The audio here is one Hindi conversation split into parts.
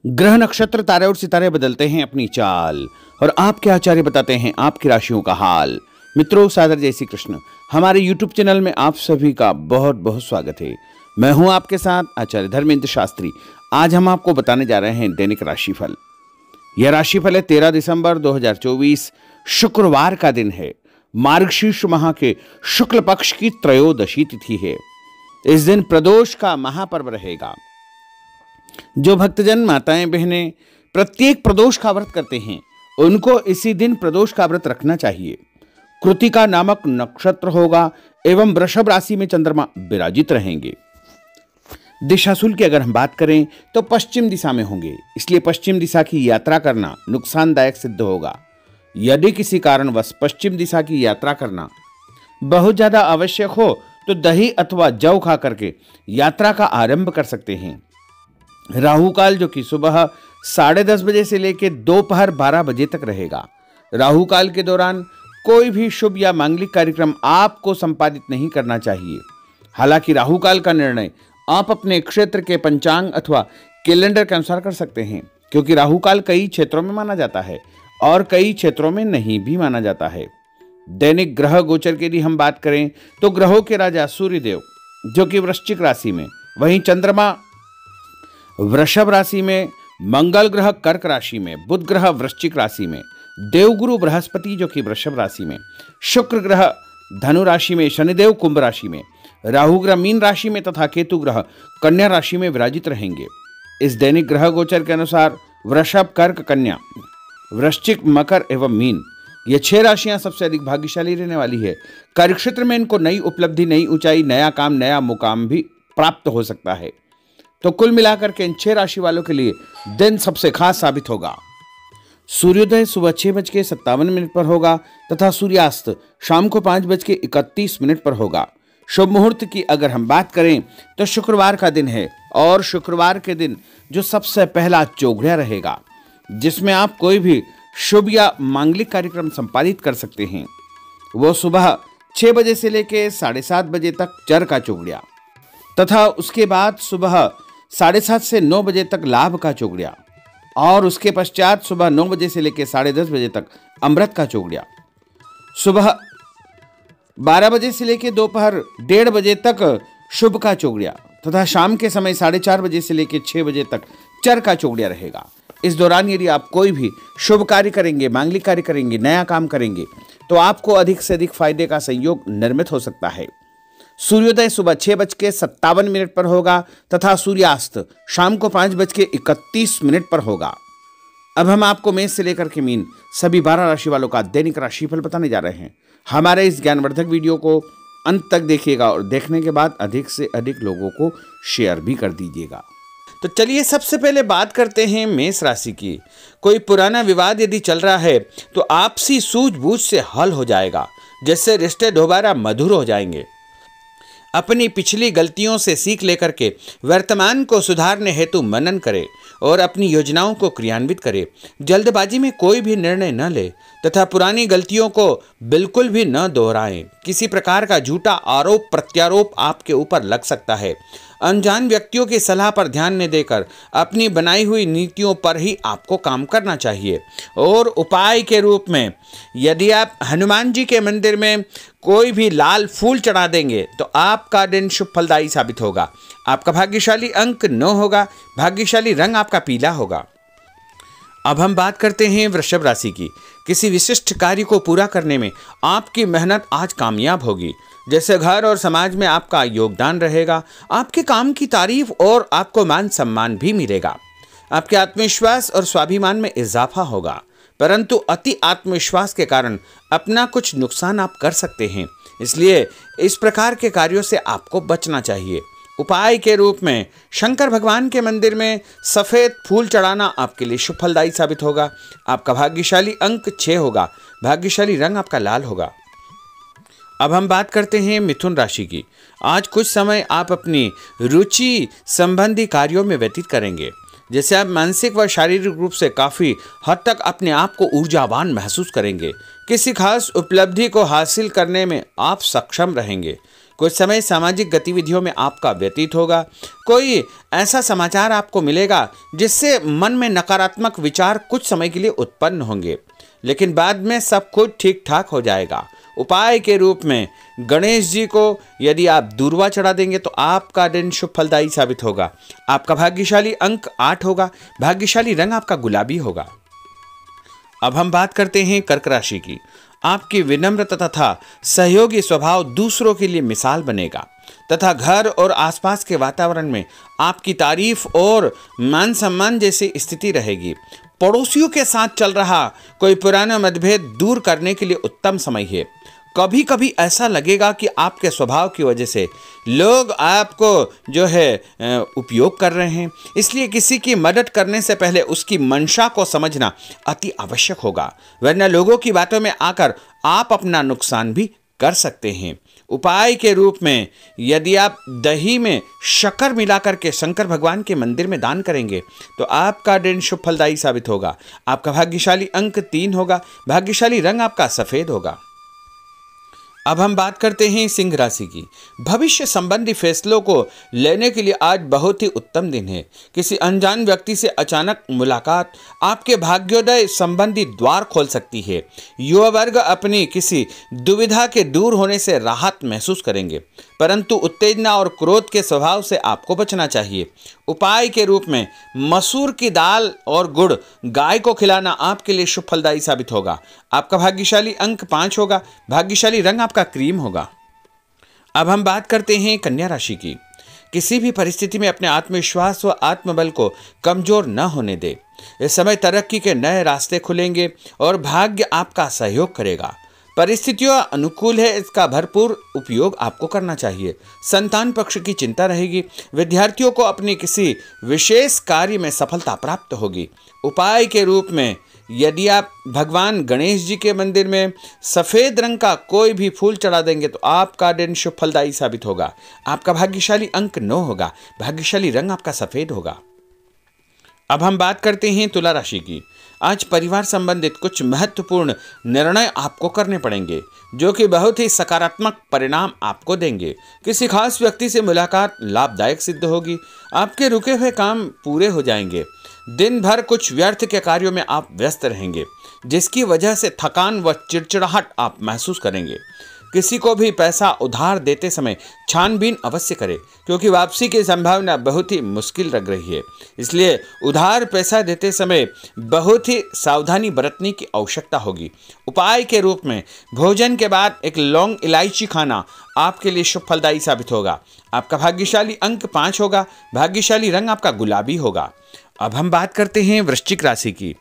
ग्रह नक्षत्र तारे और सितारे बदलते हैं अपनी चाल और आपके आचार्य बताते हैं आपकी राशियों का हाल। मित्रों, सादर जय श्री कृष्ण। हमारे YouTube चैनल में आप सभी का बहुत बहुत स्वागत है। मैं हूं आपके साथ आचार्य धर्मेंद्र शास्त्री। आज हम आपको बताने जा रहे हैं दैनिक राशिफल। यह राशिफल है 13 दिसंबर 2024, शुक्रवार का दिन है। मार्गशीर्ष माह के शुक्ल पक्ष की त्रयोदशी तिथि है। इस दिन प्रदोष का महापर्व रहेगा। जो भक्तजन माताएं बहनें प्रत्येक प्रदोष का व्रत करते हैं उनको इसी दिन प्रदोष का व्रत रखना चाहिए। कृतिका नामक नक्षत्र होगा एवं वृषभ राशि में चंद्रमा विराजित रहेंगे। दिशाशूल की अगर हम बात करें तो पश्चिम दिशा में होंगे, इसलिए पश्चिम दिशा की यात्रा करना नुकसानदायक सिद्ध होगा। यदि किसी कारणवश पश्चिम दिशा की यात्रा करना बहुत ज्यादा आवश्यक हो तो दही अथवा जौ खा करके यात्रा का आरंभ कर सकते हैं। राहु काल जो कि सुबह 10:30 बजे से लेकर दोपहर 12 बजे तक रहेगा। राहु काल के दौरान कोई भी शुभ या मांगलिक कार्यक्रम आपको संपादित नहीं करना चाहिए। हालांकि राहु काल का निर्णय आप अपने क्षेत्र के पंचांग अथवा कैलेंडर के अनुसार कर सकते हैं, क्योंकि राहु काल कई क्षेत्रों में माना जाता है और कई क्षेत्रों में नहीं भी माना जाता है। दैनिक ग्रह गोचर की यदि हम बात करें तो ग्रहों के राजा सूर्यदेव जो कि वृश्चिक राशि में, वहीं चंद्रमा वृषभ राशि में, मंगल ग्रह कर्क राशि में, बुध ग्रह वृश्चिक राशि में, देवगुरु बृहस्पति जो कि वृषभ राशि में, शुक्र ग्रह धनु राशि में, शनिदेव कुंभ राशि में, राहु ग्रह मीन राशि में तथा केतु ग्रह कन्या राशि में विराजित रहेंगे। इस दैनिक ग्रह गोचर के अनुसार वृषभ, कर्क, कन्या, वृश्चिक, मकर एवं मीन ये 6 राशियां सबसे अधिक भाग्यशाली रहने वाली है। कार्यक्षेत्र में इनको नई उपलब्धि, नई ऊंचाई, नया काम, नया मुकाम भी प्राप्त हो सकता है। तो कुल मिलाकर के इन 6 राशि वालों के लिए दिन सबसे खास साबित होगा। सूर्योदय सुबह 6:57 पर होगा तथा सूर्यास्त शाम को 5:31 पर होगा। शुभ मुहूर्त की अगर हम बात करें तो शुक्रवार का दिन है और शुक्रवार के दिन जो सबसे पहला चौघड़िया रहेगा, जिसमें आप कोई भी शुभ या मांगलिक कार्यक्रम संपादित कर सकते हैं, वो सुबह 6 बजे से लेकर 7:30 बजे तक चर का चौघड़िया तथा उसके बाद सुबह 7:30 से 9 बजे तक लाभ का चौघड़िया और उसके पश्चात सुबह 9 बजे से लेकर 10:30 बजे तक अमृत का चौघड़िया, सुबह 12 बजे से लेकर दोपहर 1:30 बजे तक शुभ का चौघड़िया तथा शाम के समय 4:30 बजे से लेकर 6 बजे तक चर का चौघड़िया रहेगा। इस दौरान यदि आप कोई भी शुभ कार्य करेंगे, मांगलिक कार्य करेंगे, नया काम करेंगे तो आपको अधिक से अधिक फायदे का संयोग निर्मित हो सकता है। सूर्योदय सुबह 6:57 पर होगा तथा सूर्यास्त शाम को 5:31 पर होगा। अब हम आपको मेष से लेकर के मीन सभी 12 राशि वालों का दैनिक राशिफल बताने जा रहे हैं। हमारे इस ज्ञानवर्धक वीडियो को अंत तक देखिएगा और देखने के बाद अधिक से अधिक लोगों को शेयर भी कर दीजिएगा। तो चलिए सबसे पहले बात करते हैं मेष राशि की। कोई पुराना विवाद यदि चल रहा है तो आपसी सूझबूझ से हल हो जाएगा, जिससे रिश्ते दोबारा मधुर हो जाएंगे। अपनी पिछली गलतियों से सीख लेकर के वर्तमान को सुधारने हेतु मनन करें और अपनी योजनाओं को क्रियान्वित करें। जल्दबाजी में कोई भी निर्णय न ले तथा पुरानी गलतियों को बिल्कुल भी न दोहराएं। किसी प्रकार का झूठा आरोप प्रत्यारोप आपके ऊपर लग सकता है। अनजान व्यक्तियों की सलाह पर ध्यान न देकर अपनी बनाई हुई नीतियों पर ही आपको काम करना चाहिए। और उपाय के रूप में यदि आप हनुमान जी के मंदिर में कोई भी लाल फूल चढ़ा देंगे तो आपका दिन शुभ फलदायी साबित होगा। आपका भाग्यशाली अंक 9 होगा। भाग्यशाली रंग आपका पीला होगा। अब हम बात करते हैं वृषभ राशि की। किसी विशिष्ट कार्य को पूरा करने में आपकी मेहनत आज कामयाब होगी। जैसे घर और समाज में आपका योगदान रहेगा, आपके काम की तारीफ और आपको मान सम्मान भी मिलेगा। आपके आत्मविश्वास और स्वाभिमान में इजाफा होगा, परंतु अति आत्मविश्वास के कारण अपना कुछ नुकसान आप कर सकते हैं। इसलिए इस प्रकार के कार्यों से आपको बचना चाहिए। उपाय के रूप में शंकर भगवान के मंदिर में सफ़ेद फूल चढ़ाना आपके लिए शुभ फलदायी साबित होगा। आपका भाग्यशाली अंक 6 होगा। भाग्यशाली रंग आपका लाल होगा। अब हम बात करते हैं मिथुन राशि की। आज कुछ समय आप अपनी रुचि संबंधी कार्यों में व्यतीत करेंगे, जैसे आप मानसिक व शारीरिक रूप से काफ़ी हद तक अपने आप को ऊर्जावान महसूस करेंगे। किसी खास उपलब्धि को हासिल करने में आप सक्षम रहेंगे। कुछ समय सामाजिक गतिविधियों में आपका व्यतीत होगा। कोई ऐसा समाचार आपको मिलेगा जिससे मन में नकारात्मक विचार कुछ समय के लिए उत्पन्न होंगे, लेकिन बाद में सब कुछ ठीक ठाक हो जाएगा। उपाय के रूप में गणेश जी को यदि आप दूर्वा चढ़ा देंगे तो आपका दिन शुभ फलदायी साबित होगा। आपका भाग्यशाली अंक 8 होगा। भाग्यशाली रंग आपका गुलाबी होगा। अब हम बात करते हैं कर्क राशि की। आपकी विनम्र तथा सहयोगी स्वभाव दूसरों के लिए मिसाल बनेगा तथा घर और आसपास के वातावरण में आपकी तारीफ और मान सम्मान जैसी स्थिति रहेगी। पड़ोसियों के साथ चल रहा कोई पुराना मतभेद दूर करने के लिए उत्तम समय है। कभी कभी ऐसा लगेगा कि आपके स्वभाव की वजह से लोग आपको जो है उपयोग कर रहे हैं, इसलिए किसी की मदद करने से पहले उसकी मंशा को समझना अति आवश्यक होगा, वरना लोगों की बातों में आकर आप अपना नुकसान भी कर सकते हैं। उपाय के रूप में यदि आप दही में शक्कर मिलाकर के शंकर भगवान के मंदिर में दान करेंगे तो आपका दिन शुभ फलदायी साबित होगा। आपका भाग्यशाली अंक 3 होगा। भाग्यशाली रंग आपका सफेद होगा। अब हम बात करते हैं सिंह राशि की। भविष्य संबंधी फैसलों को लेने के लिए आज बहुत ही उत्तम दिन है। किसी अनजान व्यक्ति से अचानक मुलाकात आपके भाग्योदय संबंधी द्वार खोल सकती है। युवा वर्ग अपनी किसी दुविधा के दूर होने से राहत महसूस करेंगे, परंतु उत्तेजना और क्रोध के स्वभाव से आपको बचना चाहिए। उपाय के रूप में मसूर की दाल और गुड़ गाय को खिलाना आपके लिए शुभ फलदायी साबित होगा। आपका भाग्यशाली अंक 5 होगा। भाग्यशाली रंग आपका क्रीम होगा। अब हम बात करते हैं कन्या राशि की। किसी भी परिस्थिति में अपने आत्मविश्वास व आत्मबल को कमजोर न होने दे। इस समय तरक्की के नए रास्ते खुलेंगे और भाग्य आपका सहयोग करेगा। परिस्थितियां अनुकूल है, इसका भरपूर उपयोग आपको करना चाहिए। संतान पक्ष की चिंता रहेगी। विद्यार्थियों को अपनी किसी विशेष कार्य में सफलता प्राप्त होगी। उपाय के रूप में यदि आप भगवान गणेश जी के मंदिर में सफेद रंग का कोई भी फूल चढ़ा देंगे तो आपका दिन शुभ फलदायी साबित होगा। आपका भाग्यशाली अंक 9 होगा। भाग्यशाली रंग आपका सफेद होगा। अब हम बात करते हैं तुला राशि की। आज परिवार संबंधित कुछ महत्वपूर्ण निर्णय आपको करने पड़ेंगे जो कि बहुत ही सकारात्मक परिणाम आपको देंगे। किसी खास व्यक्ति से मुलाकात लाभदायक सिद्ध होगी। आपके रुके हुए काम पूरे हो जाएंगे। दिन भर कुछ व्यर्थ के कार्यों में आप व्यस्त रहेंगे, जिसकी वजह से थकान व चिड़चिड़ाहट आप महसूस करेंगे। किसी को भी पैसा उधार देते समय छानबीन अवश्य करें, क्योंकि वापसी की संभावना बहुत ही मुश्किल लग रही है। इसलिए उधार पैसा देते समय बहुत ही सावधानी बरतने की आवश्यकता होगी। उपाय के रूप में भोजन के बाद एक लौंग इलायची खाना आपके लिए शुभ फलदायी साबित होगा। आपका भाग्यशाली अंक 5 होगा। भाग्यशाली रंग आपका गुलाबी होगा। अब हम बात करते हैं वृश्चिक राशि की।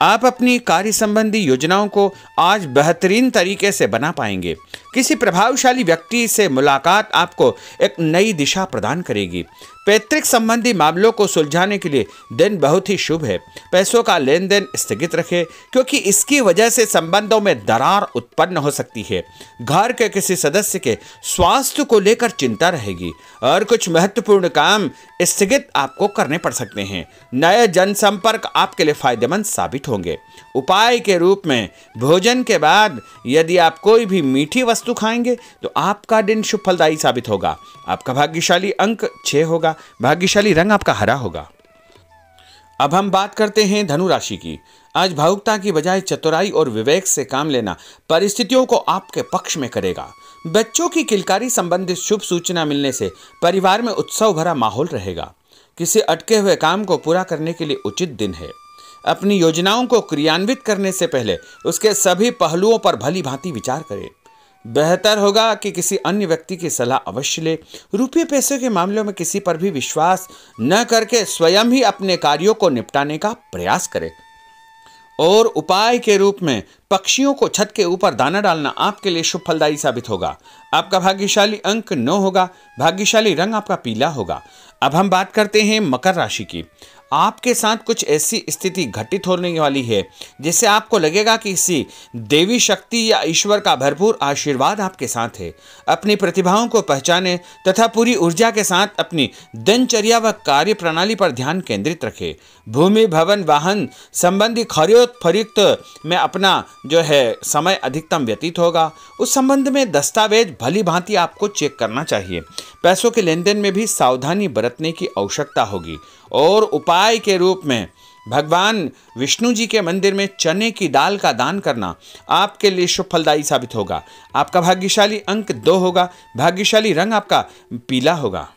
आप अपनी कार्य संबंधी योजनाओं को आज बेहतरीन तरीके से बना पाएंगे। किसी प्रभावशाली व्यक्ति से मुलाकात आपको एक नई दिशा प्रदान करेगी। पैतृक संबंधी मामलों को सुलझाने के लिए दिन बहुत ही शुभ है। पैसों का लेन देन स्थगित रखें, क्योंकि इसकी वजह से संबंधों में दरार उत्पन्न हो सकती है। घर के किसी सदस्य के स्वास्थ्य को लेकर चिंता रहेगी और कुछ महत्वपूर्ण काम स्थगित आपको करने पड़ सकते हैं। नए जनसंपर्क आपके लिए फायदेमंद साबित होंगे। उपाय के रूप में भोजन के बाद यदि आप कोई भी मीठी वस्तु खाएंगे तो आपका दिन शुभ फलदायी साबित होगा। आपका भाग्यशाली अंक 6 होगा। भाग्यशाली रंग आपका हरा होगा। अब हम बात करते हैं धनु राशि की। आज भावुकता की बजाय चतुराई और विवेक से काम लेना परिस्थितियों को आपके पक्ष में करेगा। बच्चों की किलकारी संबंधित शुभ सूचना मिलने से परिवार में उत्सव भरा माहौल रहेगा। किसी अटके हुए काम को पूरा करने के लिए उचित दिन है। अपनी योजनाओं को क्रियान्वित करने से पहले उसके सभी पहलुओं पर भली भांति विचार करें। बेहतर होगा कि किसी अन्य व्यक्ति की सलाह अवश्य ले। रुपये पैसे के मामलों में किसी पर भी विश्वास न करके स्वयं ही अपने कार्यों को निपटाने का प्रयास करें। और उपाय के रूप में पक्षियों को छत के ऊपर दाना डालना आपके लिए शुभ फलदायी साबित होगा। आपका भाग्यशाली अंक 9 होगा। भाग्यशाली रंग आपका पीला होगा। अब हम बात करते हैं मकर राशि की। आपके साथ कुछ ऐसी स्थिति घटित होने वाली है जिससे आपको लगेगा कि किसी देवी शक्ति या ईश्वर का भरपूर आशीर्वाद आपके साथ है। अपनी प्रतिभाओं को पहचाने तथा पूरी ऊर्जा के साथ अपनी दिनचर्या व कार्य प्रणाली पर ध्यान केंद्रित रखें। भूमि भवन वाहन संबंधी खरीद फरोख्त में अपना जो है समय अधिकतम व्यतीत होगा। उस संबंध में दस्तावेज भली भांति आपको चेक करना चाहिए। पैसों के लेन देन में भी सावधानी बरतने की आवश्यकता होगी। और उपाय के रूप में भगवान विष्णु जी के मंदिर में चने की दाल का दान करना आपके लिए शुभ फलदायी साबित होगा। आपका भाग्यशाली अंक 2 होगा। भाग्यशाली रंग आपका पीला होगा।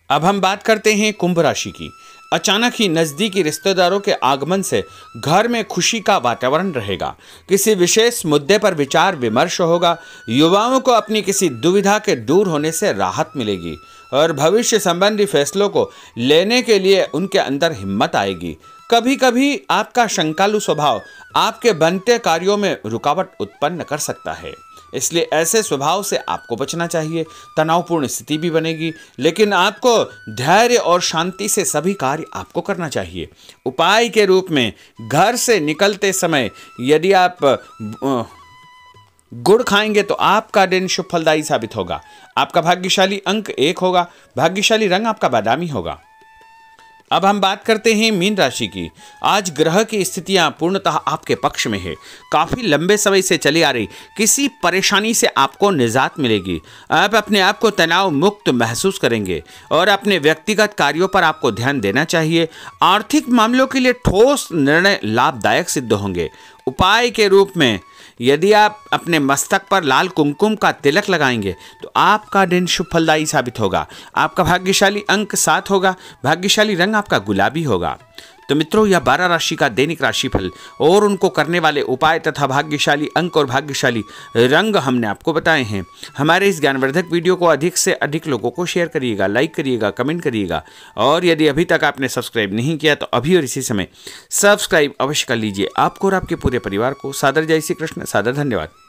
अब हम बात करते हैं कुंभ राशि की। अचानक ही नजदीकी रिश्तेदारों के आगमन से घर में खुशी का वातावरण रहेगा। किसी विशेष मुद्दे पर विचार विमर्श होगा। युवाओं को अपनी किसी दुविधा के दूर होने से राहत मिलेगी और भविष्य संबंधी फैसलों को लेने के लिए उनके अंदर हिम्मत आएगी। कभी कभी आपका शंकालु स्वभाव आपके बनते कार्यों में रुकावट उत्पन्न कर सकता है, इसलिए ऐसे स्वभाव से आपको बचना चाहिए। तनावपूर्ण स्थिति भी बनेगी, लेकिन आपको धैर्य और शांति से सभी कार्य आपको करना चाहिए। उपाय के रूप में घर से निकलते समय यदि आप गुड़ खाएंगे तो आपका दिन शुभ फलदायी साबित होगा। आपका भाग्यशाली अंक 1 होगा। भाग्यशाली रंग आपका बादामी होगा। अब हम बात करते हैं मीन राशि की। आज ग्रह की स्थितियां पूर्णतः आपके पक्ष में है। काफी लंबे समय से चली आ रही किसी परेशानी से आपको निजात मिलेगी। आप अपने आप को तनाव मुक्त महसूस करेंगे और अपने व्यक्तिगत कार्यों पर आपको ध्यान देना चाहिए। आर्थिक मामलों के लिए ठोस निर्णय लाभदायक सिद्ध होंगे। उपाय के रूप में यदि आप अपने मस्तक पर लाल कुमकुम का तिलक लगाएंगे तो आपका दिन शुभ फलदायी साबित होगा। आपका भाग्यशाली अंक 7 होगा। भाग्यशाली रंग आपका गुलाबी होगा। तो मित्रों, यह 12 राशि का दैनिक राशिफल और उनको करने वाले उपाय तथा भाग्यशाली अंक और भाग्यशाली रंग हमने आपको बताए हैं। हमारे इस ज्ञानवर्धक वीडियो को अधिक से अधिक लोगों को शेयर करिएगा, लाइक करिएगा, कमेंट करिएगा और यदि अभी तक आपने सब्सक्राइब नहीं किया तो अभी और इसी समय सब्सक्राइब अवश्य कर लीजिए। आपको और आपके पूरे परिवार को सादर जय श्री कृष्ण, सादर धन्यवाद।